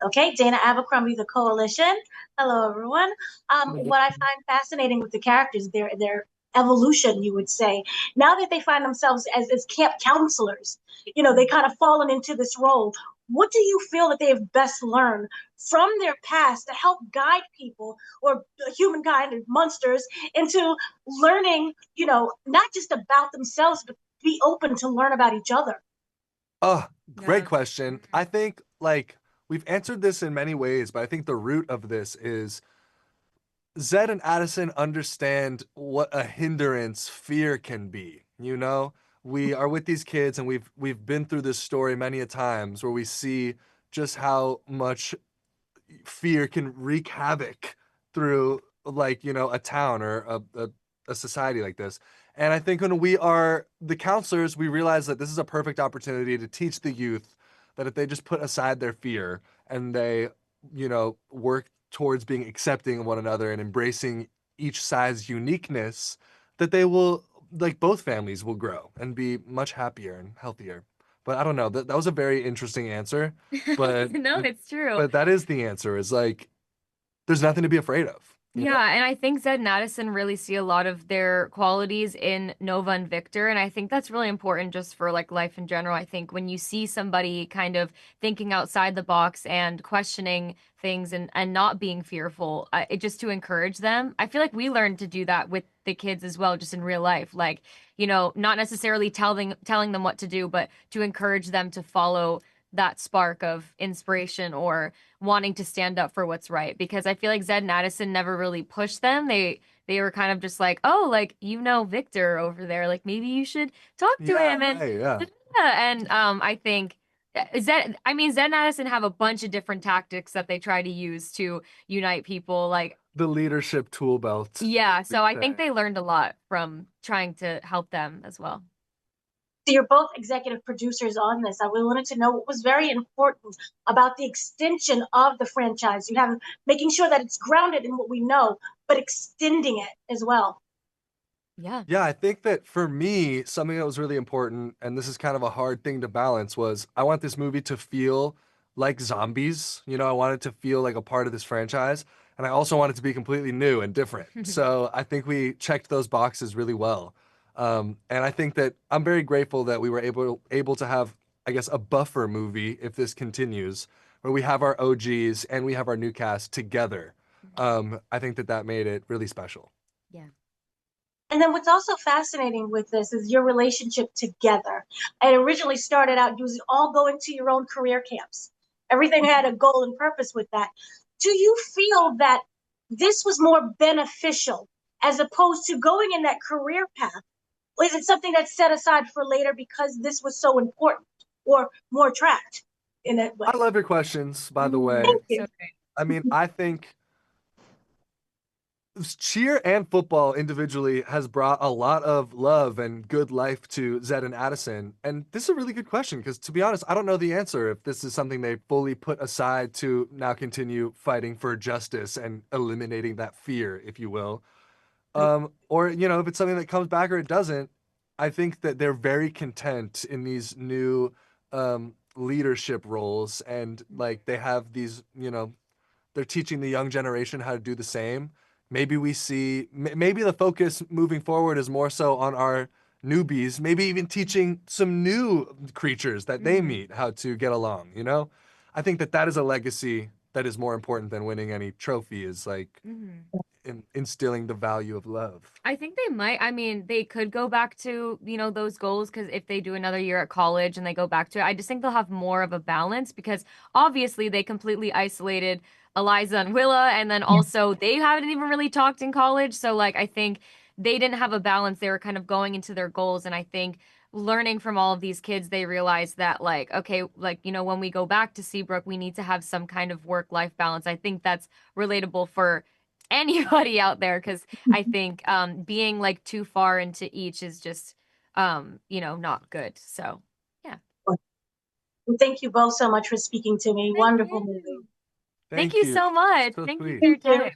Okay, Dana Abercrombie, The Coalition. Hello, everyone. What I find fascinating with the characters, their evolution, you would say, now that they find themselves as camp counselors, they kind of fallen into this role. What do you feel that they have best learned from their past to help guide people or humankind and monsters into learning, not just about themselves, but be open to learn about each other? Oh, great Yeah. question. I think like we've answered this in many ways, but I think the root of this is Zed and Addison understand what a hindrance fear can be. We are with these kids and we've been through this story many a times where we see just how much fear can wreak havoc through a town or a society like this. And I think when we are the counselors, we realize that this is a perfect opportunity to teach the youth that if they just put aside their fear and they, work towards being accepting of one another and embracing each side's uniqueness, that they will, like, both families will grow and be much happier and healthier. But I don't know. That was a very interesting answer, but No, it's true. that is the answer. Is like there's nothing to be afraid of. Yeah, and I think Zed and Addison really see a lot of their qualities in Nova and Victor, and I think that's really important just for like life in general. I think when you see somebody kind of thinking outside the box and questioning things and not being fearful, it just to encourage them. I feel like we learned to do that with the kids as well, just in real life. Like, not necessarily telling them what to do, but to encourage them to follow that spark of inspiration or wanting to stand up for what's right, because I feel like Zed and Addison never really pushed them. They were kind of just like, oh, like Victor over there, like maybe you should talk to Yeah, him and right, yeah. and I think Zed and Addison have a bunch of different tactics that they try to use to unite people. Like, The leadership tool belt. yeah, We'd so I think say. they learned a lot from trying to help them as well. So you're both executive producers on this. I really wanted to know what was very important about the extension of the franchise. You have making sure that it's grounded in what we know, but extending it as well. Yeah. Yeah, I think that for me, something that was really important, and this is kind of a hard thing to balance, was I want this movie to feel like zombies. I want it to feel like a part of this franchise, and I also want it to be completely new and different. So I think we checked those boxes really well. And I think that I'm very grateful that we were able to have, I guess, a buffer movie if this continues, where we have our OGs and we have our new cast together. I think that that made it really special. Yeah. And then what's also fascinating with this is your relationship together. It originally started out you was all going to your own career camps. Everything had a goal and purpose with that. Do you feel that this was more beneficial as opposed to going in that career path? Or is it something that's set aside for later because this was so important or more tracked in that I way? love your questions, by the way. Thank So you. great. I mean, I think cheer and football individually has brought a lot of love and good life to Zed and Addison. And this is a really good question because, to be honest, I don't know the answer if this is something they fully put aside to now continue fighting for justice and eliminating that fear, if you will. Or, if it's something that comes back or it doesn't. I think that they're very content in these new leadership roles, and like they have these, they're teaching the young generation how to do the same. Maybe we see, maybe the focus moving forward is more so on our newbies, maybe even teaching some new creatures that they Mhm. meet how to get along. I think that that is a legacy that is more important than winning any trophy, is like Mhm. instilling the value of love. I think they might. I mean, they could go back to, those goals because if they do another year at college and they go back to it, I just think they'll have more of a balance because obviously they completely isolated Eliza and Willa, and then also they haven't even really talked in college. So, like, I think they didn't have a balance. They were kind of going into their goals, and I think learning from all of these kids, they realized that, like, okay, like, when we go back to Seabrook, we need to have some kind of work-life balance. I think that's relatable for anybody out there because I think being like too far into each is just not good. So yeah. Thank you both so much for speaking to me. Thank Wonderful movie. you. Thank Thank you you. so much. So Thank you for sweet. your Thank you. time.